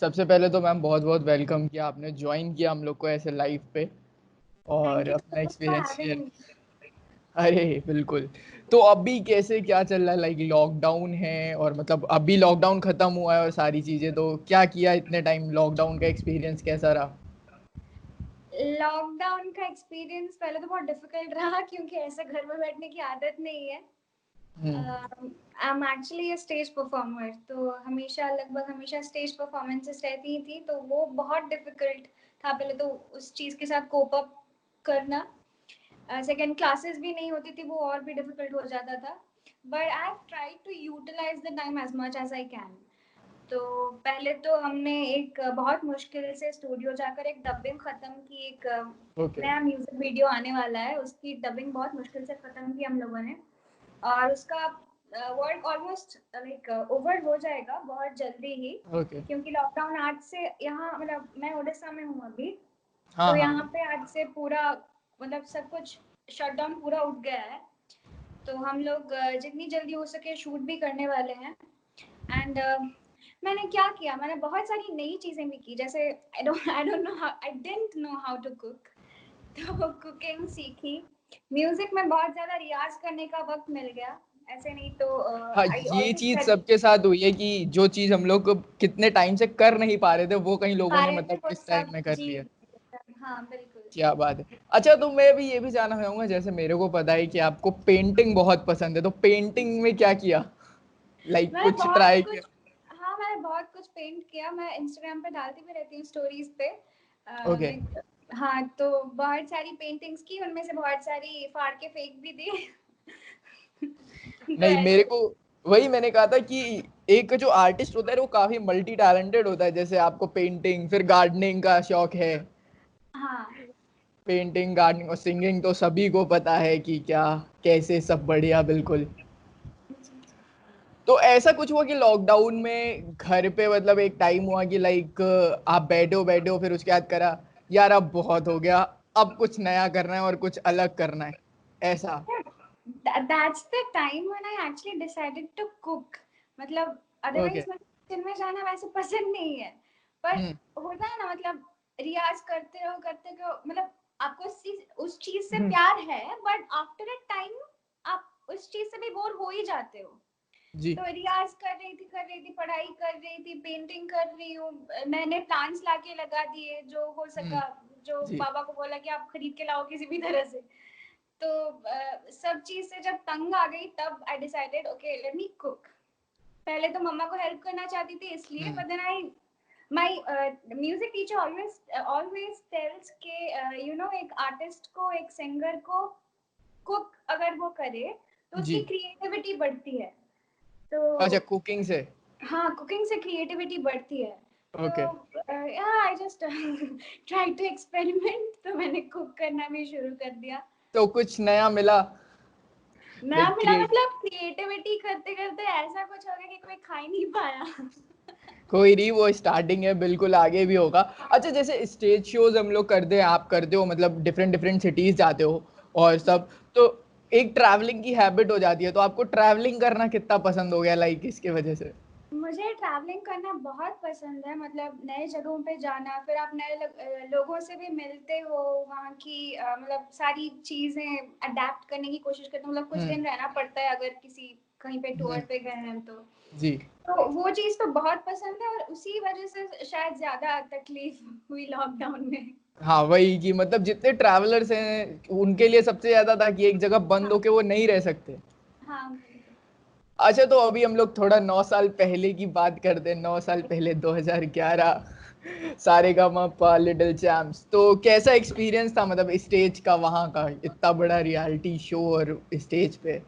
सबसे पहले तो मैम बहुत बहुत वेलकम किया आपने ज्वाइन किया हम लोग को ऐसे लाइव पे थैंक और यू अपना so much for experience having share. Me. अरे बिल्कुल। तो अभी कैसे क्या चल रहा है, लाइक लॉकडाउन है और मतलब अभी लॉकडाउन खत्म हुआ है और सारी चीजें, तो क्या किया इतने टाइम, लॉकडाउन का एक्सपीरियंस कैसा रहा? लॉकडाउन का एक्सपीरियंस पहले तो बहुत डिफिकल्ट रहा क्योंकि ऐसे घर में बैठने की आदत नहीं है। Hmm. I am actually a stage performer, तो हमेशा लगभग हमेशा स्टेज परफॉर्मेंसेस रहती ही थी, तो वो बहुत डिफिकल्ट था पहले तो उस चीज़ के साथ कोप अप करना। सेकेंड क्लासेस भी नहीं होती थी, वो और भी डिफिकल्ट हो जाता था। But I have tried to utilise the time as much as I can. तो पहले तो हमने एक बहुत मुश्किल से स्टूडियो जाकर एक डबिंग खत्म की। एक ओके। नया म्यूजिक वीडियो आने वाला है, उसकी डबिंग बहुत मुश्किल से खत्म की हम लोगों ने। और उसका वर्क ऑलमोस्ट लाइक ओवर हो जाएगा बहुत जल्दी ही, ओके। क्योंकि लॉकडाउन आज से यहाँ, मतलब मैं उड़ीसा में हूँ अभी, हाँ तो हाँ। यहाँ पे आज से पूरा मतलब सब कुछ शटडाउन पूरा उठ गया है। तो हम लोग जितनी जल्दी हो सके शूट भी करने वाले हैं। एंड मैंने क्या किया, मैंने बहुत सारी नई चीजें भी की, जैसे I didn't know how to cook. तो कुकिंग सीखी। म्यूजिक में बहुत ज्यादा रियाज करने का वक्त मिल गया। ऐसे नहीं तो हाँ, आई ये ऑलवेज चीज स्टडी सबके साथ हुई है कि जो चीज हम लोग कितने टाइम से कर नहीं पा रहे थे वो कहीं लोगों पा ने रहे थे मतलब वो इस टाइम सब। में कर जी लिया। हाँ बिल्कुल। क्या बात है। अच्छा, तो मैं भी ये भी जानना चाहूंगा, जैसे मेरे को पता है कि आपको पेंटिंग बहुत पसंद है, तो पेंटिंग में क्या किया, लाइक मैंने कुछ बहुत ट्राई किया? कुछ, हाँ मैंने बहुत कुछ पेंट किया। मैं इंस्टाग्राम पे डालती भी रहती हूँ स्टोरीज पे। ओके। हाँ, तो बहुत सारी पेंटिंग्स की, उनमें से बहुत सारी फाड़ के फेंक भी दी। तो नहीं, मेरे ऐसे। को वही मैंने कहा था कि एक जो आर्टिस्ट होता है वो काफी मल्टी टैलेंटेड होता है, जैसे आपको पेंटिंग फिर गार्डनिंग का शौक है। हाँ पेंटिंग, गार्डनिंग और सिंगिंग तो सभी को पता है कि क्या कैसे सब बढ़िया, बिल्कुल। तो ऐसा कुछ हुआ कि लॉकडाउन में घर पे मतलब एक टाइम हुआ कि लाइक आप बैठे हो फिर उसके बाद करा, यार अब बहुत हो गया, अब कुछ नया करना है और कुछ अलग करना है, ऐसा? that's the time when I actually decided to cook. मतलब ओके। अदरवाइज मुझे किचन में जाना वैसे पसंद नहीं है, पर हम्म। होता है ना, मतलब रियाज करते रहो मतलब आपको उस चीज से हम्म। प्यार है, बट आफ्टर अ टाइम आप उस चीज से भी बोर हो ही जाते हो। जी। तो रियाज कर रही थी, पढ़ाई कर रही थी, पेंटिंग कर रही हूँ। नए नए प्लांट्स लाके लगा दिए जो हो हम्म। सका, जो जी। पापा को बोला कि आप खरीद के लाओ किसी भी तरह से। तो सब चीज से जब तंग आ गई तब I decided okay let me cook. पहले तो मम्मा को हेल्प करना चाहती थी इसलिए, hmm. But then I my music teacher always tells के यू नो एक आर्टिस्ट को, एक सिंगर को कुक अगर वो करे तो जी। उसकी क्रिएटिविटी बढ़ती है। तो अच्छा, कुकिंग से? हाँ, कुकिंग से क्रिएटिविटी बढ़ती है। तो okay. I just try to experiment, तो मैंने कुक करना भी शुरू कर दिया। तो कुछ नया मिला, नया लाइक मिला क्रिएट? मतलब क्रिएटिविटी करते करते ऐसा कुछ हो गया कि कोई खा ही नहीं पाया। कोई नहीं, वो स्टार्टिंग है, बिल्कुल आगे भी होगा। अच्छा, जैसे स्टेज शोज हम लोग करते हैं, आप करते हो मतलब डिफरेंट डिफरेंट सिटीज जाते हो और जी, सब, तो एक ट्रैवलिंग की हैबिट हो जाती है, तो आपको ट्रैवलिंग करना कितना पसंद हो गया, लाइक इसके वजह से? मुझे ट्रैवलिंग करना बहुत पसंद है। मतलब नए जगहों पे जाना, फिर आप नए लोगों से भी मिलते हो, वहाँ की मतलब सारी चीज़ें अडेप्ट करने की कोशिश करते हो। मतलब कुछ हम्म। दिन रहना पड़ता है अगर किसी कहीं पे टूर हम्म। पे गए हैं जी। तो वो चीज़ तो बहुत पसंद है, और उसी वजह से शायद ज़्यादा तकलीफ हुई लॉकडाउन में। हाँ, वही कि मतलब जितने ट्रैवलर्स हैं उनके लिए सबसे ज्यादा था कि एक जगह बंद हाँ होके वो नहीं रह सकते। हाँ बिल्कुल। अच्छा, तो अभी हम लोग थोड़ा 9 साल पहले की बात करते हैं, 9 साल पहले 2011, सारेगामापा लिटिल चैम्प्स, तो कैसा एक्सपीरियंस था मतलब स्टेज का, वहाँ का इतना बड़ा रियलिटी शो और स्टेज पे?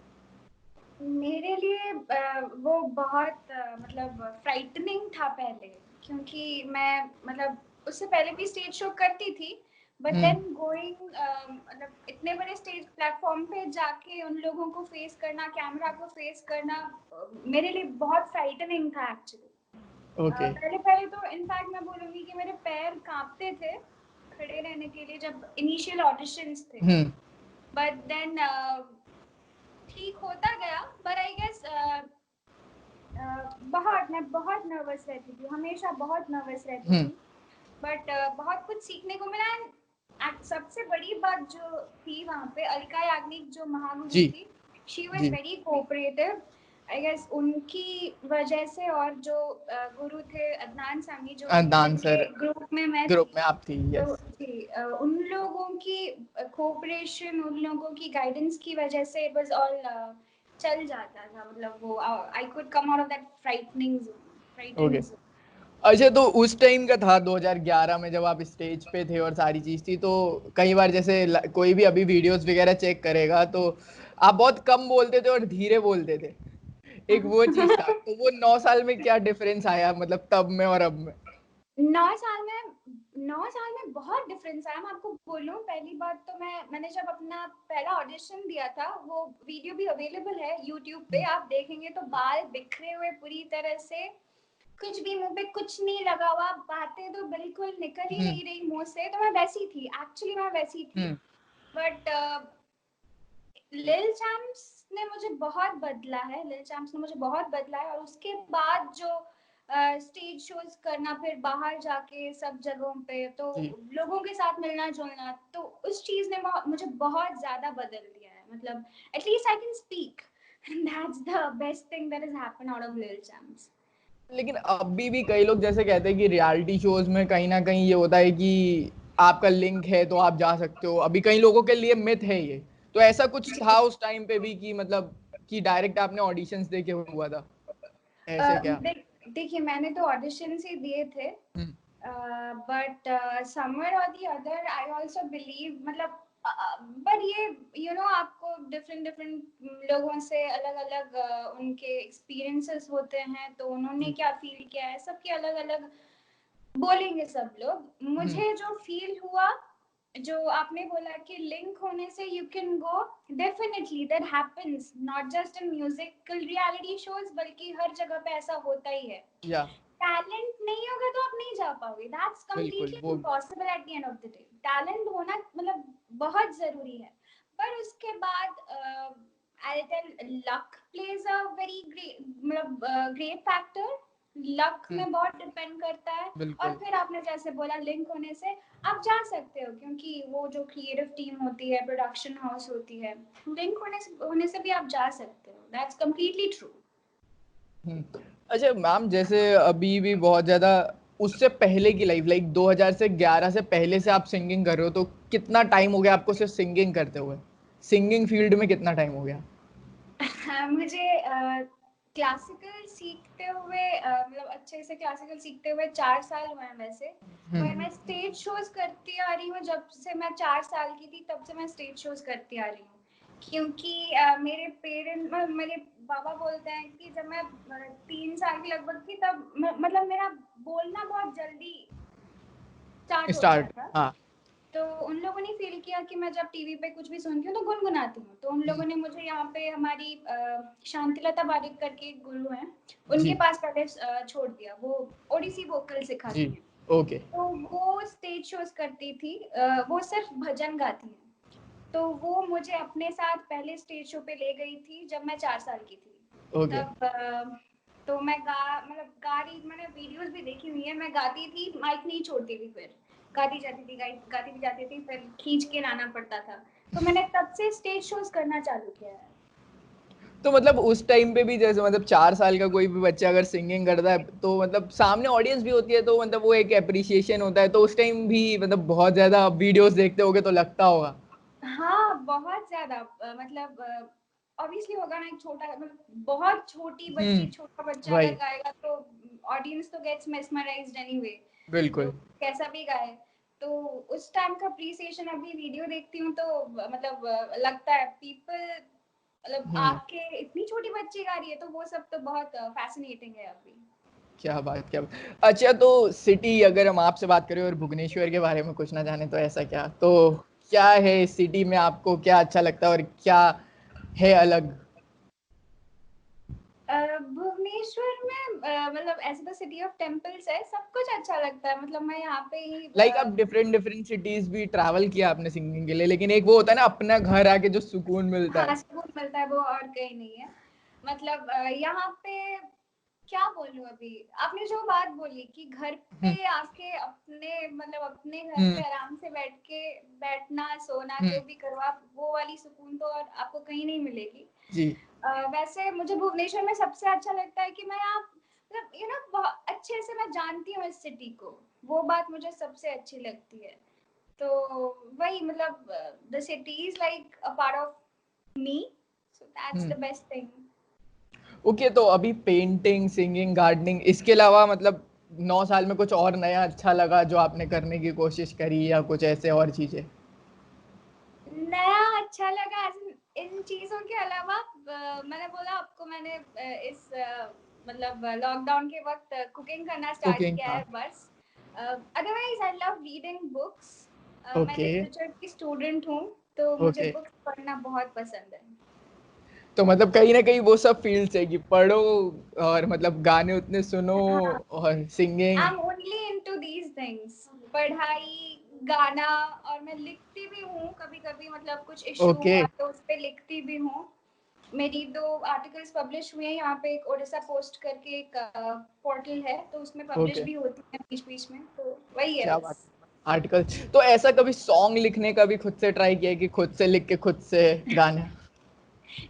मेरे लिए वो बहुत मतलब फ्राइटनिंग था पहले, क्योंकि मैं मतलब उससे पहले भी स्टेज शो करती थी, बट हम्म। देन गोइंग मतलब इतने बड़े स्टेज प्लेटफॉर्म पे जाके उन लोगों को फेस करना, कैमरा को फेस करना, मेरे लिए बहुत फ्राइटनिंग था एक्चुअली। ओके। पहले पहले तो इनफैक्ट मैं बोलूंगी कि मेरे पैर कांपते थे खड़े रहने के लिए जब इनिशियल ऑडिशंस थे। हम्म। बट देन ठीक होता गया। पर आई गेस मैं बहुत नर्वस रहती थी, हमेशा बहुत नर्वस रहती थी, बट बहुत कुछ सीखने को मिला। सबसे बड़ी बात जो थी वहाँ पे, अलका याग्निक जो महागुरु थी, she was very cooperative. I guess उनकी वजह से, और जो गुरु थे अदनान सामी, जो जिनके ग्रुप में मैं आप थी, तो जी, उन लोगों की कोऑपरेशन, उन लोगों की गाइडेंस की वजह से इट वाज ऑल चल जाता था। मतलब वो I could come out of that frightening zone. अच्छा, तो उस टाइम का था 2011 में जब आप स्टेज पे थे और सारी चीज थी, तो कई बार जैसे कोई भी अभी वीडियोस वगैरह चेक करेगा तो आप बहुत कम बोलते थे और धीरे बोलते थे, एक वो चीज था। तो वो 9 साल में क्या डिफरेंस आया, मतलब तब में और अब में? 9 साल में बहुत डिफरेंस आया। मैं आपको बोलूं, पहली बात तो मैंने जब अपना पहला ऑडिशन दिया था, वो वीडियो भी अवेलेबल है यूट्यूब पे, आप देखेंगे तो बाल बिखरे हुए पूरी तरह से, कुछ भी मुंह पे कुछ नहीं लगा हुआ, बातें तो बिल्कुल निकल ही नहीं रही मुंह से। तो मैं वैसी थी, एक्चुअली मैं वैसी थी। बट लिल चैम्प्स ने मुझे बहुत बदला है, और उसके बाद जो स्टेज शोज करना, फिर बाहर जाके सब जगहों पे, तो लोगों के साथ मिलना जुलना, तो उस चीज ने मुझे बहुत ज्यादा बदल दिया है। मतलब at least I can speak, and that's the best thing that has happened out of लिल चैम्प्स। लेकिन अभी भी कई लोग जैसे कहते हैं कि रियलिटी शोज में कहीं ना कहीं ये होता है कि आपका लिंक है तो आप जा सकते हो, अभी कई लोगों के लिए मिथ है ये, तो ऐसा कुछ था उस टाइम पे भी कि मतलब कि डायरेक्ट आपने ऑडिशंस देके हुआ था, ऐसे क्या? देखिए, मैंने तो ऑडिशंस ही दिए थे, बट समवेयर और the other I also believe, मतलब बट ये आपको डिफरेंट लोगों से अलग अलग उनके एक्सपीरियंसेस होते हैं, तो उन्होंने क्या फील किया है, सबके अलग अलग बोलेंगे सब लोग। मुझे जो फील हुआ, जो आपने बोला कि लिंक होने से you can go, definitely that happens, not just in musical reality shows, बल्कि हर जगह पे ऐसा होता ही है। टैलेंट नहीं होगा तो आप नहीं जा पाओगे, that's completely impossible at the end of the day. Talent होना मतलब बहुत जरूरी है, पर उसके बाद I tell luck plays a very great, मतलब ग्रेट फैक्टर। लक में बहुत डिपेंड करता है, और फिर आपने जैसे बोला लिंक होने से आप जा सकते हो, क्योंकि वो जो क्रिएटिव टीम होती है, प्रोडक्शन हाउस होती है, लिंक होने से भी आप जा सकते हो। That's completely true. अच्छा मैम, जैसे अभी भी बहुत ज्यादा उससे पहले की लाइफ, लाइक 2000 से 11 से पहले से आप सिंगिंग कर रहे हो, तो कितना टाइम हो गया आपको सिर्फ सिंगिंग करते हुए? सिंगिंग फील्ड में कितना टाइम हो गया? मुझे क्लासिकल सीखते हुए, मतलब अच्छे से क्लासिकल सीखते हुए 4 साल हुए हैं वैसे। पर मैं स्टेज शोज करती आ रही हूँ जब से मैं 4 साल की थी, तब से मैं स्टेज शोज करती आ रही हूँ। क्योंकि मेरे बाबा बोलते हैं कि जब मैं 3 साल की लगभग थी, तब मतलब मेरा बोलना बहुत जल्दी स्टार्ट हो गया था। हाँ। तो उन लोगों ने फील किया कि मैं जब टीवी पे कुछ भी सुनती हूँ तो गुनगुनाती हूँ, तो उन लोगों ने मुझे यहाँ पे हमारी शांतिलता बारिक करके एक गुरु हैं, उनके पास पहले छोड़ दिया। वो ओडिसी वोकल सिखाती हैं। ओके। तो वो स्टेज शोज करती थी, वो सिर्फ भजन गाती हैं। तो वो मुझे अपने साथ पहले स्टेज शो पे ले गई थी जब मैं 4 साल की थी। तब तो मैं गा रही, मैंने वीडियोस भी देखी हुई है, मैं गाती थी, माइक नहीं छोड़ती थी, फिर गाती भी जाती थी, फिर खींच के लाना पड़ता था। तो मैंने तब से स्टेज शोज करना चालू किया है। तो मतलब उस टाइम पे भी जैसे मतलब 4 साल का कोई भी बच्चा अगर सिंगिंग करता है तो मतलब सामने ऑडियंस भी होती है, तो मतलब वो एक एप्रिसिएशन होता है, तो उस टाइम भी मतलब बहुत ज्यादा वीडियोस देखते होगे तो लगता होगा। हाँ, बहुत ज्यादा, मतलब ऑब्वियसली होगा ना, एक छोटा, मतलब बहुत छोटी बच्ची, छोटा बच्चा अगर गाएगा तो ऑडियंस तो गेट्स मेस्मराइज्ड एनीवे, बिल्कुल, कैसा भी गाए। तो उस टाइम का अप्रिसिएशन अभी वीडियो देखती हूँ तो मतलब लगता है पीपल, मतलब आके इतनी छोटी बच्ची गा रही है, तो वो सब तो बहुत फैसिनेटिंग है अभी। क्या बात, क्या बात। अच्छा, तो सिटी अगर हम आपसे बात करें और भुवनेश्वर के बारे में कुछ ना जाने, तो ऐसा क्या, तो क्या है इस सिटी में, आपको क्या अच्छा लगता है और क्या है अलग? भुवनेश्वर में मतलब ऐसे तो सिटी ऑफ टेम्पल्स है, सब कुछ अच्छा लगता है। मतलब मैं यहाँ पे ही लाइक आप डिफरेंट सिटीज भी ट्रैवल किया आपने सिंगिंग के लिए, लेकिन एक वो होता है ना अपना घर आके जो सुकून मिलता है। हाँ, सुकून मिलता है, वो और कहीं नहीं है। मतलब यहाँ पे क्या बोलूं, अभी आपने जो बात बोली कि घर पे आके अपने मतलब अपने घर पे आराम से बैठना सोना जो भी करो आप, वो वाली सुकून तो और आपको कहीं नहीं मिलेगी जी। वैसे मुझे भुवनेश्वर में सबसे अच्छा लगता है कि मैं यहाँ मतलब बहुत अच्छे से मैं जानती हूँ इस सिटी को, वो बात मुझे सबसे अच्छी लगती है। तो वही मतलब the city is like a part of me, so that's the best thing. Okay, तो अभी पेंटिंग, सिंगिंग, गार्डनिंग, इसके अलावा मतलब 9 साल में कुछ और नया अच्छा लगा जो आपने करने की कोशिश करी, या कुछ ऐसे और चीजें? नया अच्छा लगा इन चीजों के अलावा मैंने बोला आपको, मैंने इस मतलब लॉकडाउन के वक्त कुकिंग करना स्टार्ट कुकिंग, किया हाँ। है बस। Otherwise I love reading books. मैं ओके। लिटरेचर की स्टूडेंट हूँ, तो मुझे ओके, बुक्स पढ़ना बहुत पसंद है। तो मतलब कहीं ना कहीं वो सब फील्ड्स है कि पढ़ो और मतलब गाने उतने सुनो हाँ, और singing. I am only into these things, पढ़ाई, गाना, और मैं लिखती भी हूँ कभी कभी, मतलब कुछ इशू ओके। हुआ तो उस पर लिखती भी हूँ। मेरी 2 आर्टिकल्स पब्लिश हुए हैं यहाँ पे, एक ओडिशा पोस्ट करके एक पोर्टल है, तो उसमें पब्लिश ओके, भी होती है बीच बीच में, तो वही है क्या बात। बस। आर्टिकल। तो ऐसा कभी सॉन्ग लिखने का भी खुद से ट्राई किया कि खुद से लिख के खुद से गाने?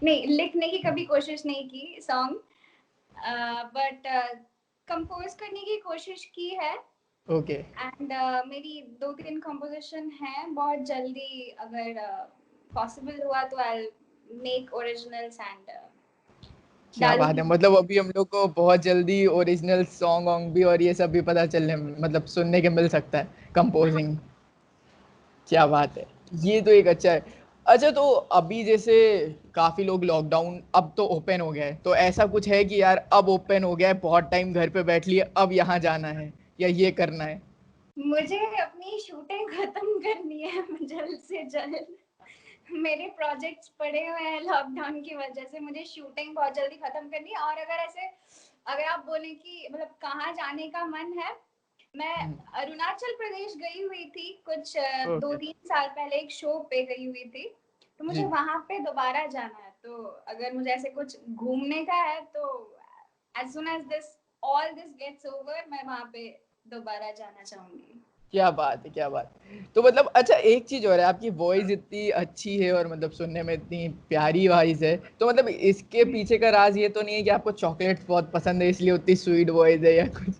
नहीं, लिखने की कभी कोशिश नहीं की सॉन्ग, बट कंपोज करने की कोशिश की है। ओके। एंड मेरी 2-3 कंपोजिशन है, बहुत जल्दी अगर पॉसिबल हुआ तो आई मेक ओरिजिनल्स एंड क्या बात है, डालूंगी। मतलब अभी हम लोग को बहुत जल्दी ओरिजिनल सॉन्ग वॉन्ग भी और ये सब भी पता चलने मतलब सुनने के मिल सकता है, कंपोजिंग। क्या बात है। ये तो एक अच्छा है। अच्छा, तो अभी जैसे काफी लोग लॉकडाउन, अब तो ओपन हो गया है, तो ऐसा कुछ है कि यार अब ओपन हो गया है, बहुत टाइम घर पे बैठ लिए, अब यहाँ जाना है या ये करना है? मुझे अपनी शूटिंग खत्म करनी है जल्द से जल्द। मेरे प्रोजेक्ट्स पड़े हुए हैं लॉकडाउन की वजह से, मुझे शूटिंग बहुत जल्दी खत्म करनी है। और अगर आप बोले कि मतलब कहाँ जाने का मन है, मैं अरुणाचल प्रदेश गई हुई थी कुछ ओके। 2-3 साल पहले, एक शो पे गई हुई थी, तो मुझे जी। वहां पे दोबारा जाना है। तो अगर मुझे ऐसे कुछ घूमने का है तो as soon as this all this gets over, मैं वहां पे दोबारा जाना चाहूंगी। क्या बात है, क्या बात है। तो मतलब अच्छा, एक चीज और है, आपकी वॉइस इतनी अच्छी है और मतलब सुनने में इतनी प्यारी वॉइस है, तो मतलब इसके पीछे का राज ये तो नहीं है कि आपको चॉकलेट्स बहुत पसंद है इसलिए उतनी स्वीट वॉइस है, या कुछ?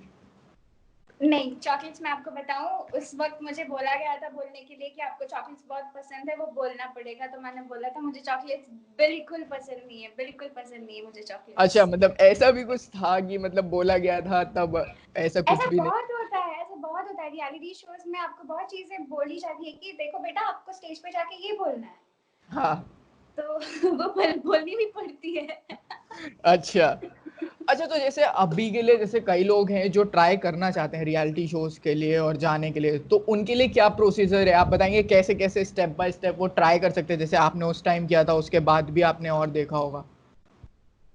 नहीं, चॉकलेट्स मैं आपको बताऊं, उस वक्त मुझे बोला गया था बोलने के लिए कि आपको चॉकलेट्स बहुत पसंद है, वो बोलना पड़ेगा, तो मैंने बोला था मुझे चॉकलेट्स बिल्कुल पसंद नहीं है, बिल्कुल पसंद नहीं है मुझे अच्छा, चॉकलेट्स। मतलब ऐसा भी कुछ था कि मतलब बोला गया था तब? ऐसा कुछ ऐसा भी नहीं? बहुत होता है, ऐसा बहुत होता है रियलिटी शोज में, आपको बहुत चीजें बोली जाती है कि देखो बेटा आपको स्टेज पे जाके ये बोलना है, हाँ। तो वो बोलनी भी पड़ती है। अच्छा। अच्छा, तो जैसे अभी के लिए जैसे कई लोग हैं जो ट्राई करना चाहते हैं रियलिटी शोज के लिए और जाने के लिए, तो उनके लिए क्या प्रोसीजर है? आप बताएंगे कैसे कैसे स्टेप बाय स्टेप वो ट्राई कर सकते हैं, जैसे आपने उस टाइम किया था, उसके बाद भी आपने और देखा होगा।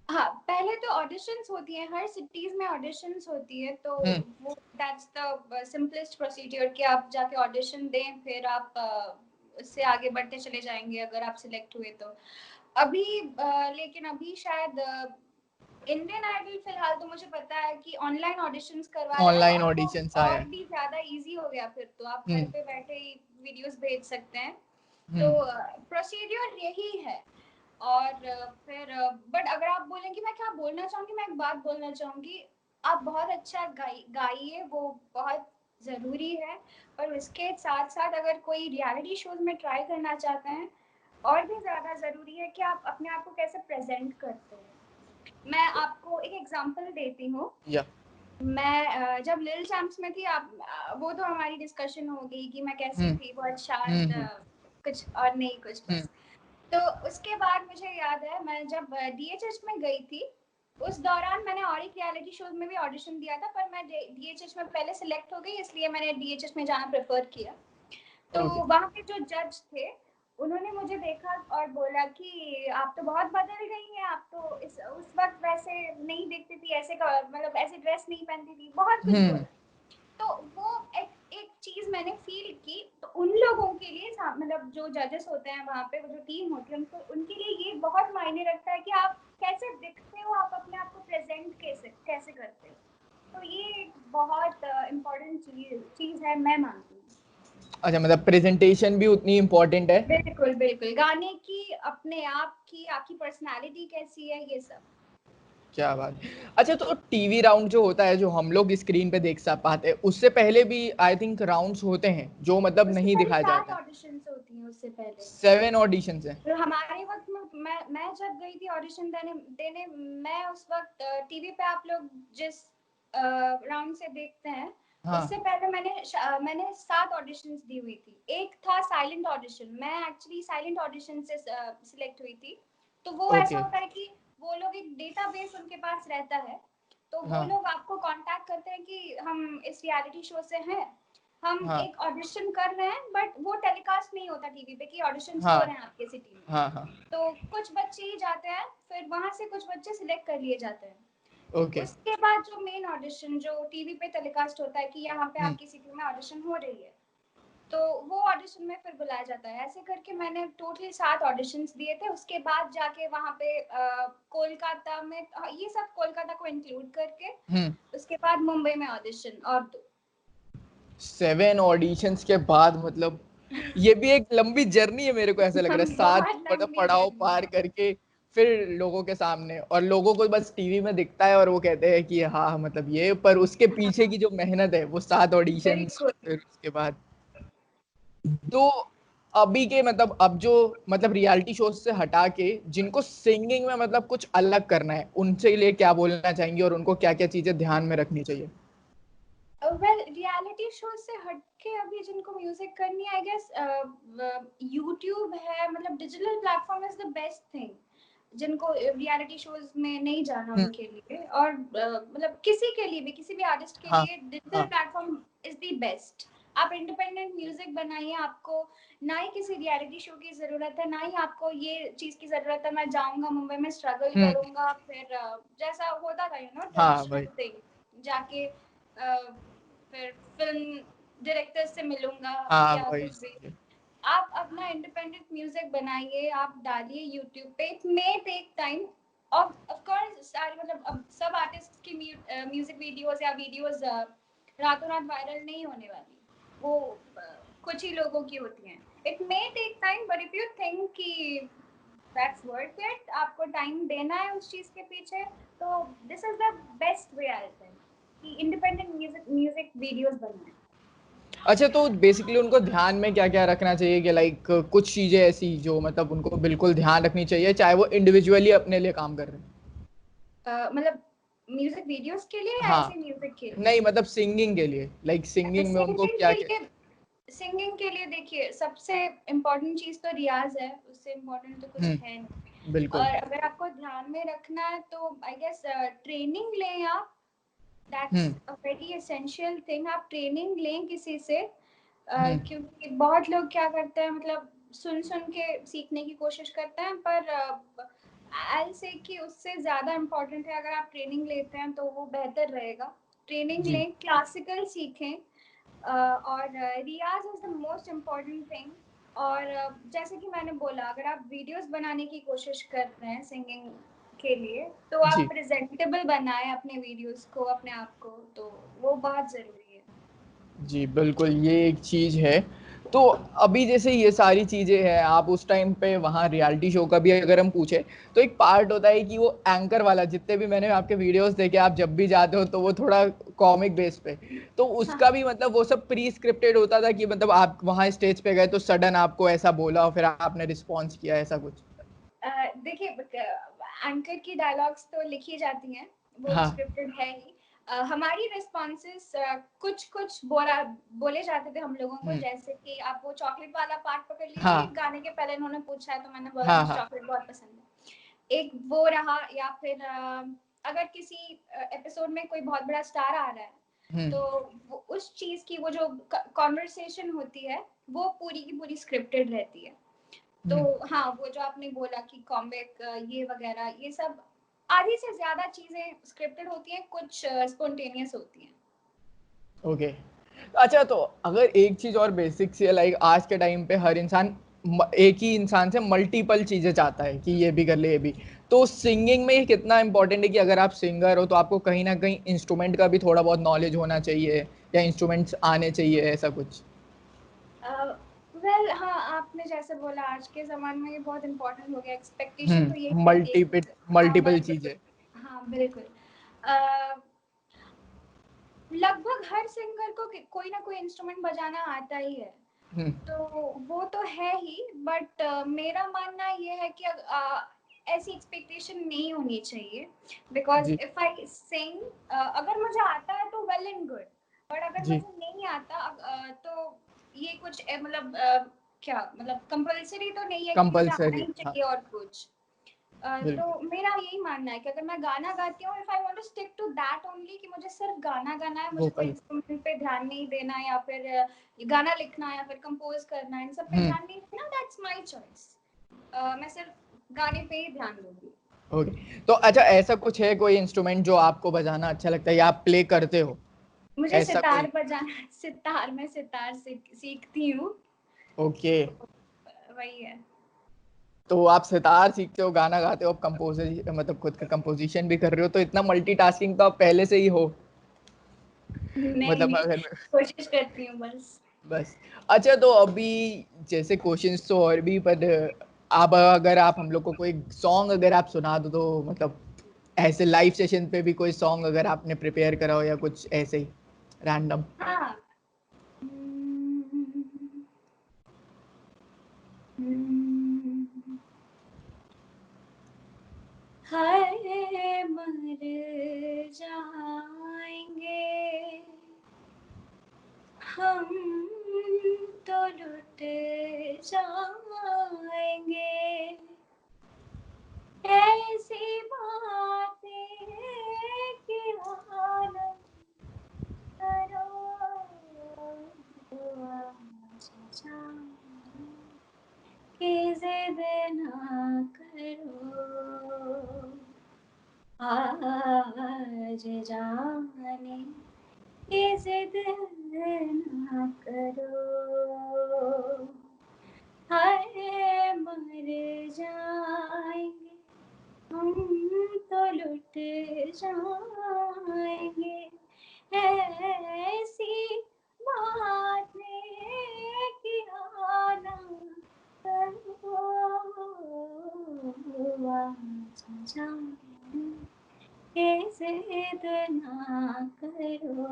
हाँ, पहले तो ऑडिशंस होती है, हर सिटीज में ऑडिशंस होती है, तो हम्म। वो दैट्स द सिंपलेस्ट प्रोसीजर कि आप जाके ऑडिशन दें, फिर आप उससे आगे बढ़ते चले जाएंगे अगर आप सिलेक्ट हुए तो। अभी लेकिन अभी शायद इंडियन आइडल फिलहाल तो मुझे पता है कि ऑनलाइन ऑडिशंस करवा रहा है, ऑनलाइन और वो ऑडिशंस आया और है। भी ज्यादा इजी हो गया, फिर तो आप घर हम्म। पे बैठे ही वीडियोस भेज सकते हैं। तो हम्म। प्रोसीजर यही है। और फिर बट अगर आप बोलें कि मैं क्या बोलना चाहूंगी, मैं एक बात बोलना चाहूंगी, आप बहुत अच्छा गाइए, वो बहुत जरूरी है, पर उसके साथ साथ अगर कोई रियलिटी शोज में ट्राई करना चाहते हैं, और भी ज्यादा जरूरी है कि आप अपने आप को कैसे प्रेजेंट करते हैं। मैं आपको एक एग्जांपल देती हूँ। या। मैं जब लिल चैम्प्स में थी, आप वो तो हमारी डिस्कशन हो गई कि मैं कैसी हम्म। थी, बहुत शांत, हम्म। कुछ और नहीं, कुछ हम्म। बस। तो उसके बाद मुझे याद है, मैं जब डीएचएच में गई थी, उस दौरान मैंने और एक रियलिटी शो में भी ऑडिशन दिया था, पर मैं डीएचएच में पहले सिलेक्ट हो गई, इसलिए मैंने डीएचएच में जाना प्रेफर किया। तो ओके। वहाँ पे जो जज थे, उन्होंने मुझे देखा और बोला कि आप तो बहुत बदल गई हैं, आप तो उस वक्त वैसे नहीं दिखती थी, ऐसे मतलब ऐसे ड्रेस नहीं पहनती थी, बहुत कुछ हम्म। बोला। तो वो एक चीज मैंने फील की, तो उन लोगों के लिए मतलब जो जजेस होते हैं वहाँ पे, वो जो टीम होती है, उनको उनके लिए ये बहुत मायने रखता है कि आप कैसे दिखते हो आप, अपने आप को प्रेजेंट कैसे कैसे करते हो, तो ये एक बहुत इम्पोर्टेंट चीज है, मैं मानती हूँ। अच्छा, मतलब प्रेजेंटेशन भी उतनी इम्पोर्टेंट है। बिल्कुल बिल्कुल, गाने की, अपने आप की, आपकी पर्सनालिटी कैसी है, ये सब। क्या बात है। अच्छा, तो टीवी राउंड जो होता है, जो हम लोग स्क्रीन पे देख सा पाते हैं, उससे पहले भी आई थिंक राउंड्स होते हैं जो मतलब उससे नहीं पहले दिखाया 7 जाता है। ऑडिशंस होती हैं उससे पहले। 7 ऑडिशंस हैं। तो हमारे वक्त में मैं जब गई थी ऑडिशन देने देने मैं उस वक्त टीवी पे आप लोग जिस राउंड से देखते हैं, हाँ। उससे पहले मैंने 7 ऑडिशंस दी हुई थी। एक था साइलेंट ऑडिशन, मैं एक्चुअली साइलेंट ऑडिशन से सिलेक्ट हुई थी। तो वो ऐसा ओके। होता है कि वो लोग एक डेटाबेस उनके पास रहता है, तो वो हाँ लोग आपको कांटेक्ट करते हैं कि हम इस रियलिटी शो से हैं, हम हाँ एक ऑडिशन कर रहे हैं, बट वो टेलीकास्ट नहीं होता टीवी पे कि ऑडिशंस हो हाँ रहे हैं आपके सिटी में। हाँ हाँ। तो कुछ बच्चे ही जाते हैं, फिर वहां से कुछ बच्चे सिलेक्ट कर लिए जाते हैं। ओके। उसके बाद जो मेन ऑडिशन जो टीवी पे टेलीकास्ट होता है कि यहाँ पे हम्म। आपकी सिटी में ऑडिशन हो रही है, तो वो ऑडिशन में फिर बुलाया जाता है। ऐसे करके मैंने टोटल 7 ऑडिशंस दिए थे। उसके बाद जाके वहाँ पे कोलकाता में, ये सब कोलकाता को इंक्लूड करके, हम्म। उसके बाद मुंबई में ऑडिशन और 2। 7 ऑडिशंस के बाद मतलब ये भी एक लंबी जर्नी है, मेरे को ऐसा लग रहा है। 7 बहुत मतलब लंबी पड़ाव जर्नी पार है। करके फिर लोगों के सामने, और लोगों को बस टीवी में दिखता है और वो कहते हैं कि हाँ मतलब ये, पर उसके पीछे हाँ, की जो मेहनत है वो 7 ऑडिशंस, बिल्कुल। फिर उसके बाद। तो अभी के मतलब अब जो मतलब रियलिटी शोज से हटा के जिनको सिंगिंग में मतलब कुछ अलग करना है, उनसे लिए क्या बोलना चाहेंगे और उनको क्या क्या चीजें ध्यान में रखनी चाहिए? वेल, रियलिटी शो से हटके अभी जिनको म्यूजिक करनी है, आई गेस यूट्यूब है, मतलब digital platform is the best thing. जिनको रियलिटी शोज में नहीं जाना हम्म। उनके लिए, और मतलब किसी के लिए भी, किसी भी आर्टिस्ट के हाँ लिए डिजिटल हाँ। Platform is the best. आप इंडिपेंडेंट म्यूजिक बनाइए, आपको ना ही किसी रियलिटी शो की जरूरत है, ना ही आपको ये चीज की जरूरत है मैं जाऊंगा मुंबई में स्ट्रगल हम्म। करूंगा, फिर जैसा होता था हाँ भाई। ट्रेडिशनल थिंग, जाके फिर फिल्म डायरेक्टर से मिलूंगा हाँ या भाई। कुछ भी। आप अपना इंडिपेंडेंट म्यूजिक बनाइए, आप डालिए यूट्यूब पे, इट मे टेक टाइम। और ऑफ कोर्स सारे, मतलब अब सब आर्टिस्ट की म्यूजिक वीडियोस या वीडियोस रातों रात वायरल नहीं होने वाली, वो कुछ ही लोगों की होती हैं। It may take time, but if you think कि दैट्स वर्थ इट, आपको टाइम देना है उस चीज के पीछे, तो this is the best way I think कि इंडिपेंडेंट म्यूजिक वीडियोस बनाएं। अच्छा, तो बेसिकली उनको ध्यान में क्या क्या रखना चाहिए कि लाइक कुछ चीजें ऐसी जो मतलब उनको बिल्कुल ध्यान रखनी चाहिए, चाहे वो इंडिविजुअली अपने लिए काम कर रहे हैं? मतलब म्यूजिक वीडियोस के लिए या ऐसे हाँ। म्यूजिक के लिए? नहीं मतलब सिंगिंग के लिए, लाइक सिंगिंग में उनको सिंगिंग क्या के क्या? लिए, सिंगिंग के लिए देखिए, सबसे इम्पोर्टेंट चीज तो रियाज है, उससे इम्पोर्टेंट तो कुछ है नहीं। बिल्कुल। और अगर आपको ध्यान में रखना है तो आई गेस ट्रेनिंग लें आप, that's hmm. A very essential thing. आप ट्रेनिंग लें किसी से, हम्म। क्योंकि बहुत लोग क्या करते हैं, मतलब सुन सुन के सीखने की कोशिश करते हैं, पर आई से कि उससे ज़्यादा इम्पोर्टेंट है, अगर आप ट्रेनिंग लेते हैं तो वो बेहतर रहेगा। ट्रेनिंग जी। लें, क्लासिकल सीखें, और रियाज is the most important thing. और जैसे कि मैंने बोला, अगर आप वीडियोस बनाने की कोशिश कर रहे हैं सिंगिंग के लिए, तो आप जी। प्रेजेंटेबल बनाएं अपने वीडियोस को, अपने आप को, तो वो बहुत ज़रूरी है। जी बिल्कुल, ये एक चीज है। तो अभी जैसे ये सारी चीजें हैं, आप उस टाइम पे वहाँ रियलिटी शो का भी अगर हम पूछे, तो एक पार्ट होता है कि वो एंकर वाला, जितने भी मैंने आपके वीडियोस देखे, आप जब भी जाते हो तो वो थोड़ा कॉमिक बेस पे, तो उसका भी मतलब वो सब प्री स्क्रिप्टेड होता था कि मतलब आप वहाँ स्टेज पे गए तो सडन आपको ऐसा बोला और फिर आपने रिस्पॉन्स किया, ऐसा कुछ? देखिए, एंकर की डायलॉग्स तो लिखी जाती हैं, वो हाँ स्क्रिप्टेड है ही। हमारी रिस्पॉन्सेस कुछ कुछ बोले जाते थे हम लोगों को, हम्म, जैसे कि आप वो चॉकलेट वाला पार्ट पकड़ लीजिए, हाँ गाने के पहले उन्होंने पूछा है तो मैंने बोला हाँ मुझे हाँ। चॉकलेट बहुत पसंद है, एक वो रहा। या फिर अगर किसी एपिसोड में कोई बहुत बड़ा स्टार आ रहा है, हम्म। तो वो उस चीज की वो जो कॉन्वर्सेशन होती है, वो पूरी की पूरी स्क्रिप्टेड रहती है। तो हम्म। हाँ, वो जो आपने बोला कि कॉमिक ये वगैरह, ये सब आधी से ज्यादा चीजें स्क्रिप्टेड होती हैं, कुछ स्पॉन्टेनियस होती हैं। ओके। अच्छा, तो अगर एक चीज और बेसिक सी है, लाइक आज के टाइम पे हर इंसान एक ही इंसान से मल्टीपल चीजें चाहता है कि ये भी कर ले ये भी। तो सिंगिंग में ये कितना इंपॉर्टेंट है कि अगर आप सिंगर हो तो आपको कहीं ना कहीं इंस्ट्रूमेंट का भी थोड़ा बहुत नॉलेज होना चाहिए या इंस्ट्रूमेंट्स आने चाहिए, ऐसा कुछ? वेल हाँ, आपने जैसे बोला आज के ज़माने में ये बहुत इम्पोर्टेंट हो गया, एक्सपेक्टेशन तो यही है मल्टीपल एक। हाँ मल्टीपल मल्टीपल। चीजें। हाँ बिल्कुल। अ, लगभग हर सिंगर को कोई ना कोई इंस्ट्रूमेंट बजाना आता ही है, हम्म। तो वो तो है ही। बट मेरा मानना ये है कि ऐसी एक्सपेक्टेशन नहीं होनी चाहिए, बिकॉज जी इफ आई सिंग, अगर मुझे आता है तो वेल एंड गुड, बट अगर जी। मुझे नहीं आता तो ये कुछ मतलब क्या मतलब कंपल्सरी तो नहीं है कि मुझे आना कंपल्सरी, ही हाँ। चाहिए और कुछ। तो बिल्कुल। मेरा यही मानना है कि अगर मैं गाना गाती हूँ, if I want to stick to that only, कि मुझे सिर्फ गाना गाना है, मुझे कोई वोकल। इंस्ट्रूमेंट पे ध्यान नहीं देना, या फिर गाना लिखना या फिर कंपोज करना, इन सब पे हम्म। ध्यान नहीं देना, दैट्स माय चॉइस। मैं सिर्फ गाने पे ही ध्यान दूंगी। ओके, तो अच्छा ऐसा कुछ है कोई इंस्ट्रूमेंट जो आपको बजाना अच्छा लगता है या आप प्ले करते हो? मुझे ऐसा सितार कोई? बजाना, सितार, मैं सितार सीखती हूँ, ओके। तो वही है। तो आप सितार सीखते हो, गाना गाते हो, आप कंपोजर मतलब खुद का कंपोजिशन भी कर रहे हो, तो इतना मल्टीटास्किंग तो आप पहले से ही हो। मतलब नहीं, अगर कोशिश करती हूँ बस। बस। अच्छा, तो अभी जैसे क्वेश्चंस तो और भी, पर आप अगर आप हम लोग को कोई सॉन्ग अगर आप सुना दो तो मतलब ऐसे लाइव सेशन पे भी कोई सॉन्ग अगर आपने प्रिपेयर करा हो या कुछ ऐसे ही रैंडम। हाँ। हम्म, हम्म, हाय मर जाएंगे हम, तो लुट जाएंगे, ऐसी बातें कि आलम करो, आज जाने की जिद ना करो, आज जाने की जिद ना करो, हाय मर जाएंगे हम, तो लुट जाएंगे, ऐसी बातें कि आना करो, आज जाने के जिद ना करो,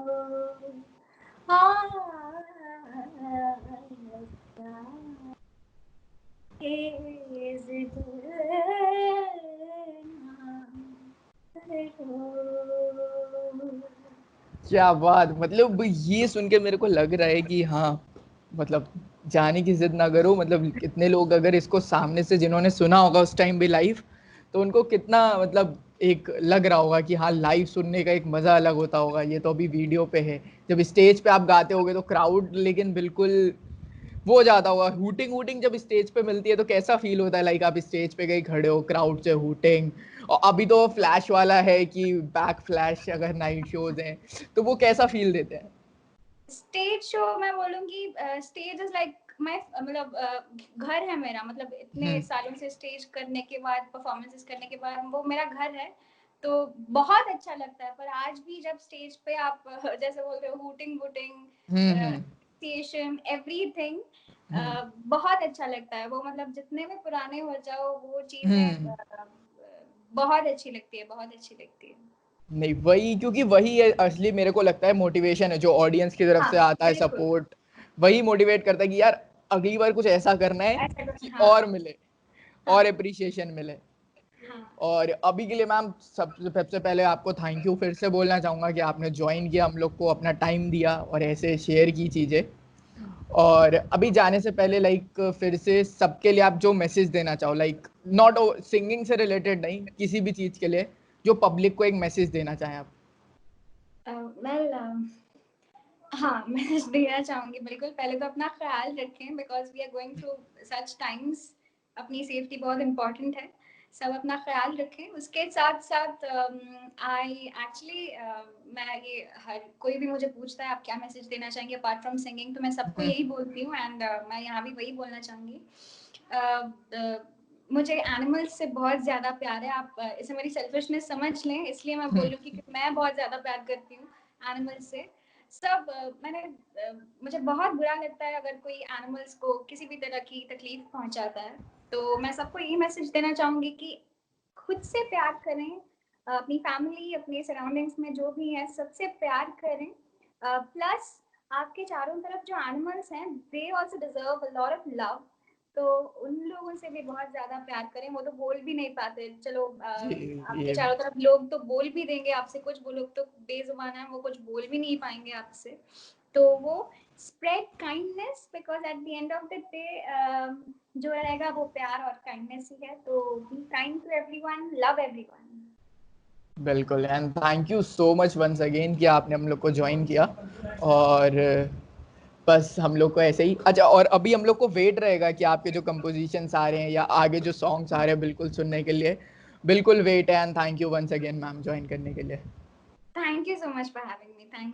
के जिद ना करो। क्या बात, मतलब ये सुन के मेरे को लग रहा है कि हाँ, मतलब जाने की जिद ना करो, मतलब कितने लोग अगर इसको सामने से जिन्होंने सुना होगा उस टाइम भी लाइव, तो उनको कितना मतलब एक लग रहा होगा कि हाँ, लाइव सुनने का एक मजा अलग होता होगा। ये तो अभी वीडियो पे है, जब स्टेज पे आप गाते होगे तो क्राउड लेकिन बिल्कुल वो हो जाता होगा। हूटिंग हूटिंग जब स्टेज पे मिलती है तो कैसा फील होता है? लाइक आप स्टेज पे गए खड़े हो, क्राउड से हूटिंग, और अभी तो फ्लैश वाला है कि बैक फ्लैश अगर नाइट शोज हैं, तो वो कैसा फील देते हैं? स्टेज शो मैं बोलूंगी, स्टेज इज लाइक माय मतलब घर है मेरा, मतलब इतने हम्म। सालों से स्टेज करने के बाद, परफॉर्मेंसेस करने के बाद, वो मेरा घर है, तो बहुत अच्छा लगता है। पर आज भी जब स्टेज पे आप जैसे बोल रहे हो, हूटिंग वूटिंग, हम्म। एप्रिसिएशन, एवरीथिंग, हम्म। बहुत अच्छा लगता है वो। मतलब जितने भी पुराने हो जाओ, वो चीजें हम्म। बहुत अच्छी लगती है, बहुत अच्छी लगती है। नहीं, वही, क्योंकि वही है असली मेरे को लगता है मोटिवेशन है जो ऑडियंस की तरफ हाँ से आता है, बिल्कुल। सपोर्ट। वही मोटिवेट करता है कि यार अगली बार कुछ ऐसा करना है ऐसा कुछ, कि हाँ। और मिले, हाँ। और अप्रिसिएशन मिले। हाँ। और अभी के लिए मैम सबसे सबसे पहले आपको थैंक यू फिर से बोलना चाहूंगा कि आपने ज्वाइन किया, हम लोग को अपना टाइम दिया और ऐसे शेयर की चीजें। और अभी जाने से पहले लाइक फिर से सबके लिए आप जो मैसेज देना चाहो, लाइक नॉट सिंगिंग से रिलेटेड नहीं, किसी भी चीज के लिए जो पब्लिक को एक मैसेज देना चाहें आप। वेल हाँ, मैं देना चाहूंगी बिल्कुल। पहले तो अपना ख्याल रखें, because we are going through such times. अपनी सेफ्टी बहुत इम्पोर्टेंट है, सब अपना ख्याल रखें। उसके साथ साथ आई एक्चुअली, मैं ये हर कोई भी मुझे पूछता है आप क्या मैसेज देना चाहेंगे अपार्ट फ्रॉम सिंगिंग, तो मैं सबको यही बोलती हूँ, एंड मैं यहाँ भी वही बोलना चाहूँगी मुझे एनिमल्स से बहुत ज्यादा प्यार है। आप इसे मेरी सेल्फिशनेस समझ लें, इसलिए मैं बोल रही हूँ कि मैं बहुत ज्यादा प्यार करती हूँ एनिमल्स से। सब मुझे बहुत बुरा लगता है अगर कोई एनिमल्स को किसी भी तरह की तकलीफ पहुंचाता है। तो मैं सबको यही मैसेज देना चाहूंगी कि खुद से प्यार करें, अपनी फैमिली, अपने सराउंडिंग्स में जो भी है सबसे प्यार करें। प्लस आपके चारों तरफ जो एनिमल्स हैं, they also deserve a lot of love. तो उन लोगों से भी बहुत ज्यादा प्यार करें। वो तो बोल भी नहीं पाते, चलो आपके चारों तरफ लोग तो बोल भी देंगे आपसे कुछ, वो लोग तो बेजुबान है, वो कुछ बोल भी नहीं पाएंगे आपसे। तो वो spread kindness, because at the end of the day जो रहेगा वो प्यार और काइंडनेस ही है। तो be kind to everyone, love everyone. बिल्कुल, and thank you so much once again कि आपने हम लोग को ज्वाइन किया। और बस हम लोग को ऐसे ही, अच्छा, और अभी हम लोग को वेट रहेगा कि आपके जो कंपोजिशंस आ रहे हैं या आगे जो सॉन्ग्स आ रहे हैं बिल्कुल सुनने के लिए। बिल्कुल वेट है, and thank you once again ma'am join करने के लिए। Thank you so much for having me. Thank